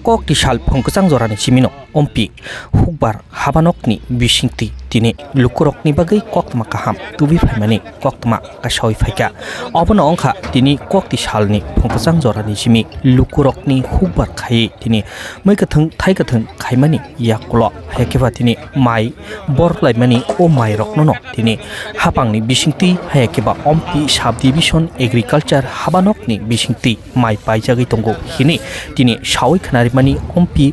kok tisal phongkachang jorani chimino ompi hukbar habanokni bisingti tini lukurokni bagai koktma kaham tubi phaimani koktma kasoi phaika obono ongkha tini kok tisalni phongkachang jorani chimi lukurokni hukbar khai tini maikathang thaikathang khaimani yakulo hayakeba tini mai borlaimani o mai roknono tini hapangni bisingti hayakeba ompi sub division agriculture habanokni bisingti mai paijagi tongo hini tini sawai khanarimani ompi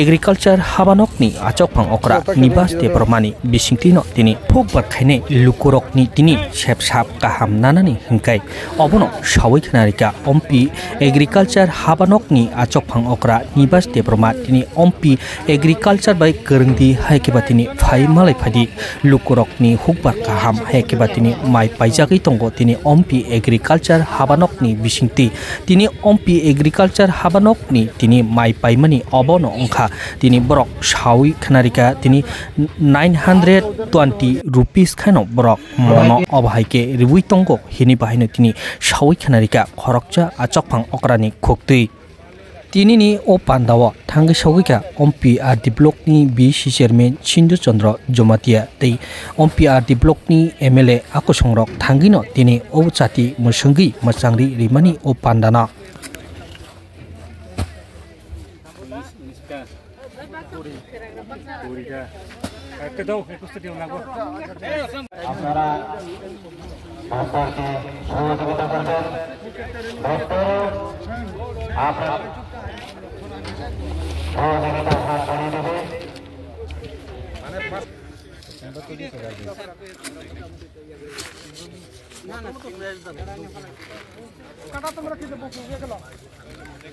agriculture habanokni achokphang okra nibas te permani bisingtino tini phukbar khaine lukurokni tini sepsap kaham nanani hingkai obono sawai khanarika ompi agriculture habanokni achokphang okra nibas te perma tini ompi agriculture bai kerengdi haikeba tini phai malai phadi lukurokni hukbar kaham haikeba tini mai paijagi tongo tini ompi agriculture habanokni bisingti tini ompi agriculture habanokni tini mai paimani obono tini borok sawi khanarika tini 920 rupees khano borok mono obhaike ribui tongo hini bahino tini sawi khanarika khorokcha achokphang okrani khoktui tini ni o pandawa thangi sawika ompi RD block ni BC chairman Chindu Chandra Jomatia tei ompi RD block ni MLA akosongrok thangino tini o chati musungi machangri rimani o pandana আপনারা সরকারকে সহযোগিতা করবেন আপনার সহযোগিতা হাত বাড়িয়ে দেবে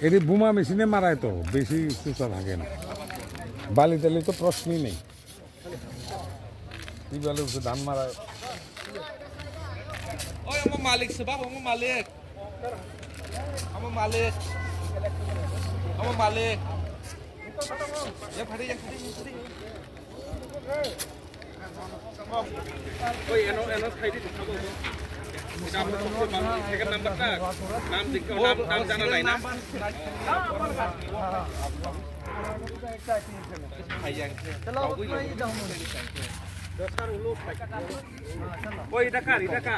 এটি বোমা মেশিনে মারায় তো বেশি সুস্থ থাকে না বালি টালি তো প্রশ্নই নেই কি বলে ধান মারা ওই আমার মালিক sebab আমার মালিক আমার মালিক আমার মালিক yang hari ওই এনো খাইদি খাবো নাম সেকেন্ড নাম্বারটা নাম দিকে নাম জানা নাই না ওই টাকা ওই টাকা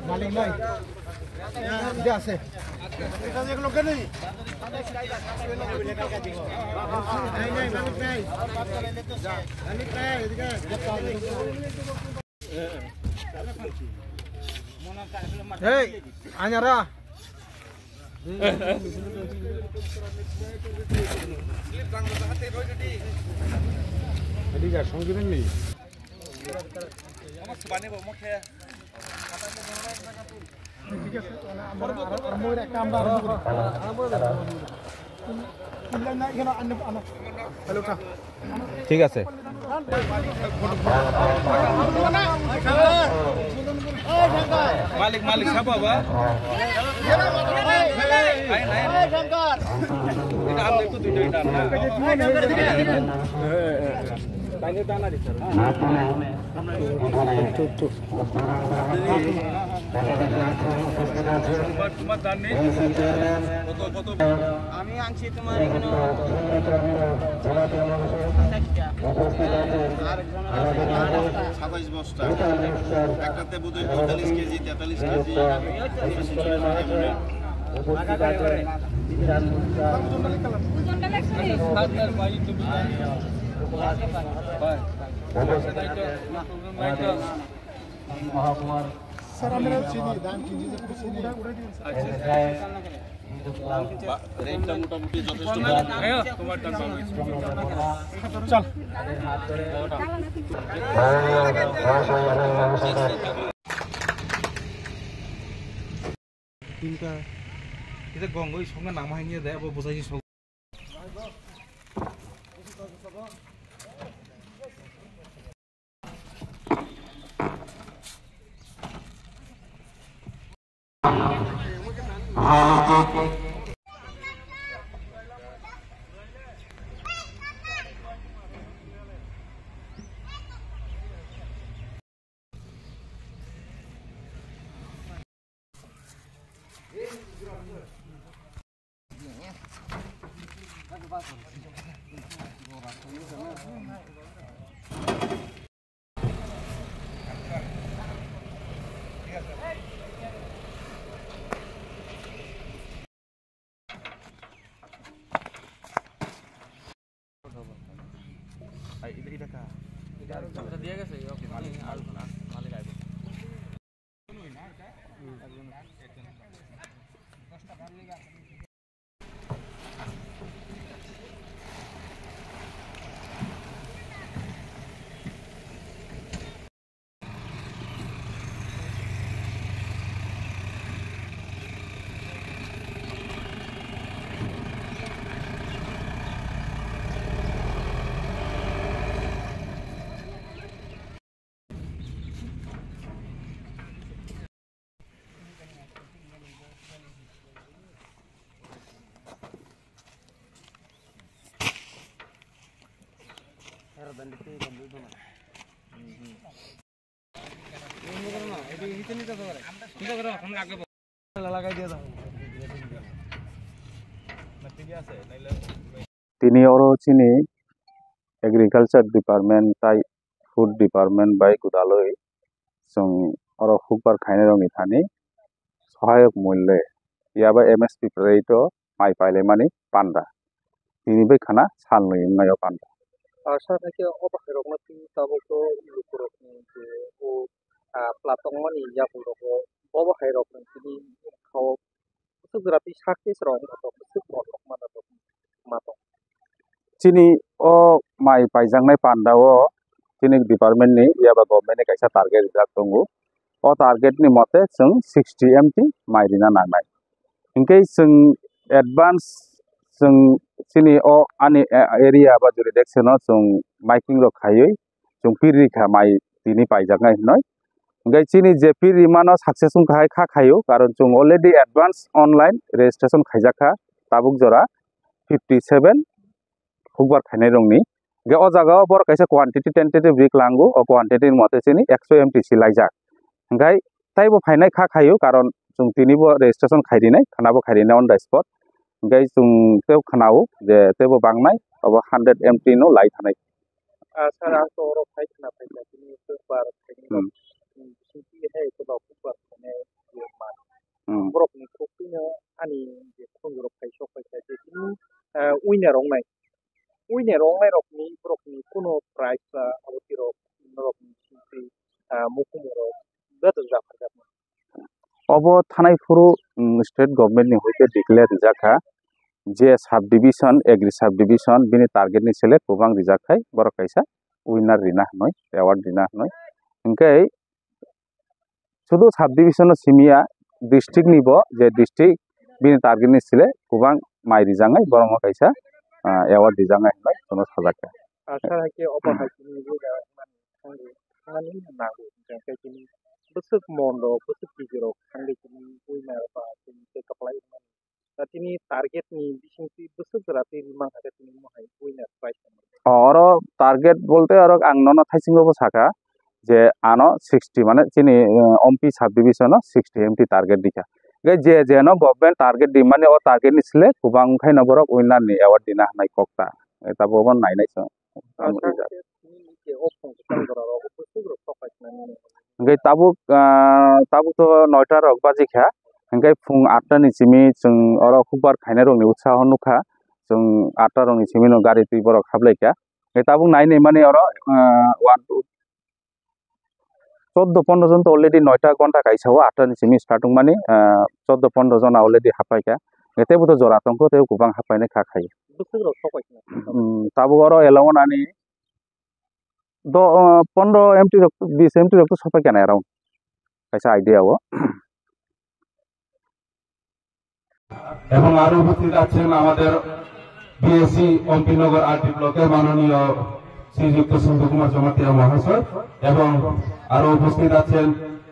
মালিক নাই এটা আছে এটা যেগুলো কেন নাই নাই মালিক নাই মালিক নাই এদিকে এই আনারা এদিকে সংগীত নেই আমার সুবানে মুখে ঠিক আছে আমার একটা আমরা আরম্ভ করি হ্যালো ঠিক আছে মালিক মালিক siapa ba এটা আমনে তো দুইটাই দাম না তাইলে দানা দিছ তোমার দান নেই কত আমি আনছি তোমার এখানে 27 বস্তা একটাতে বোধহয় 45 কেজি 43 কেজি স্যার আমরা চিনি দাম কি জিনিস চিনি উড়াই দিন রেটটা মোটামুটি যথেষ্ট তোমার দাম চল তিনটা এটা গঙ্গই সঙ্গে নামাই নিয়ে দেয় আবার বোঝাইছি Tini oro chini agriculture department tai food department by kudaloi sung oro hukbar khaine rongi thani সহায়ক মূল্যে ইয়াবা MSP rate mai paile mani panda tini bai khana salnoi nayo panda asa থেকে অবহেরক না তিনি তাবক লুকুরক যে ও প্লাটং মানি ইয়াপুরক অবহেরক তিনি খাও সুগ্রাপি সাকসেস রং তো সুগ্রক মাতো chini o mai paijangnai panda o chini department ni yaba government ni kaisa target jak tongo o target ni mote sung 60 MT mai rina nangnai ingkai sung advance sung chini o ani area ba jurisdiction no sung miking ro khaioi sung piri kha mai tini paijangnai noi ingkai chini je piri mano success sung khai kha khaio karon sung already advance online registration khaijaka tabuk jora 57 hukbar khainai rongni ge o jaga bor kaisa quantity tentative week langu o quantity mote chini 100 MT silaijak ingkai taibo phainai kha khaio karon sung tini bo registration khairinai khanabo khairinai on the spot ingkai sung teu khanao je tebo bangnai abo 100 MT no lai thanai sara to ro phaikna phaikna tini hukbar khaini sinti he ko ba hukbar khaine man borok ni khopino ani je khonjoro phaisok phaisa je tini winner rongnai rok ni borok ni kono price aboti rok ni sinti mukumoro beto jafarjak obo thanai furu state government ni hoite declare rijaka je sub division agri sub division bini target ni select kubang rijakai borok kaisa winner rina noi award rina noi ingkai sudu sub division simia district ni bo je district bini target ni select kubang mai rijangai borok kaisa award rijangai noi kono sajaka asara ke oba hakini buda mani nago jangkai kini besuk mondo besuk pijero kangge kini winner ba kini ke kaplai tini target ni bisingti besuk rati rimang hade tini mohai winner prize oro target bolte oro ang nono thaisingo bo saka je ano 60 mane chini ompi sub division 60 MT target dikha ge je no government target di mane o target ni sile kubang khai na borok winner ni award dina nai kokta eta bo bon nai nai so ge tabuk to 9 ta rok baji kha engkai phung 8 ta ni chimi chung oro hukbar khaina rong ni utsaho nukha chung 8 ta rong ni chimi no gari tui borok khaplaika ge tabuk nai nei mane oro 1 2 14-15 জন তো already 9টা ঘন্টা কাইছাও 8টা ni chimi starting mani 14-15 জন already হাপাইকা এতেবো তো জরাতংক তেও গোবাং হাপাইনে খা খাই busuk sokainya তাবো oro elawon ani 15 MT 20 MT তো সপাই কেন around কাইসা idea ও এবং আরো উপস্থিত আছেন আমাদের বিএসসি অম্পিনগর আরটি ব্লকের মাননীয় শ্রীযুক্ত সুন্দর কুমার জমাতিয়া মহাশয় এবং আরো উপস্থিত আছেন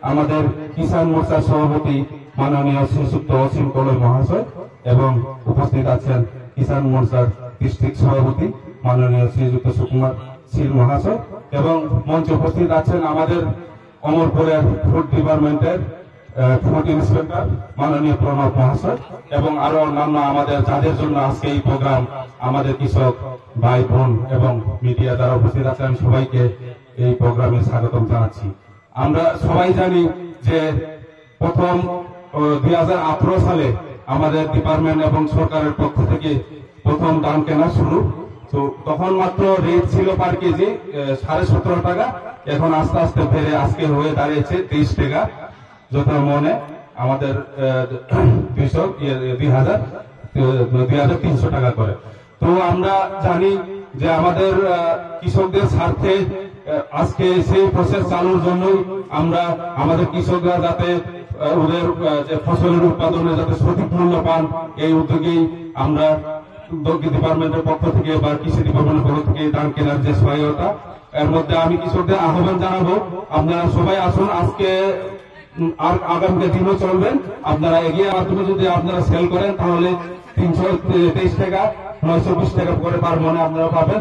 আমাদের কিষাণ মোর্চার সভাপতি মাননীয় শ্রীযুক্ত অসীম কলই মহাশয় এবং উপস্থিত আছেন কিষাণ মোর্চার ডিস্ট্রিক্ট সভাপতি মাননীয় শ্রীযুক্ত সুকুমার শীল মহাশয় এবং মঞ্চে উপস্থিত আছেন আমাদের অমরপুরের ফুড ডিপার্টমেন্টের ফুড ইন্সপেক্টর মাননীয় প্রণব মহাশয় এবং আরো অন্যান্য আমাদের যাদের জন্য আজকে এই প্রোগ্রাম আমাদের কৃষক ভাই বোন এবং মিডিয়া যারা উপস্থিত আছে আমি সবাইকে এই প্রোগ্রামে স্বাগতম জানাচ্ছি। আমরা সবাই জানি যে প্রথম 2018 সালে আমাদের ডিপার্টমেন্ট এবং সরকারের পক্ষ থেকে প্রথম ধান কেনা শুরু। তো তখন মাত্র রেট ছিল পার কেজি 17.5 টাকা, এখন আস্তে আস্তে বেড়ে আজকে হয়ে দাঁড়িয়েছে 23 টাকা যত মনে আমাদের 2300 টাকা করে। তো আমরা জানি যে আমাদের কৃষকদের স্বার্থে আজকে সেই প্রসেস চালুর জন্যই আমরা আমাদের কৃষকরা যাতে ওদের যে ফসলের উৎপাদনে যাতে সঠিক মূল্য পান এই উদ্যোগেই আমরা ডিপার্টমেন্টের পক্ষ থেকে বা কৃষি ডিপার্টমেন্টের পক্ষ থেকে ধান কেনার যে সহায়তা এর মধ্যে আমি কৃষকদের আহ্বান জানাবো আপনারা সবাই আসুন। আজকে আর আগামী দিনও চলবেন, আপনারা এগিয়ে মাধ্যমে যদি আপনারা সেল করেন তাহলে 323 টাকা 920 টাকা করে পার মনে আপনারা পাবেন।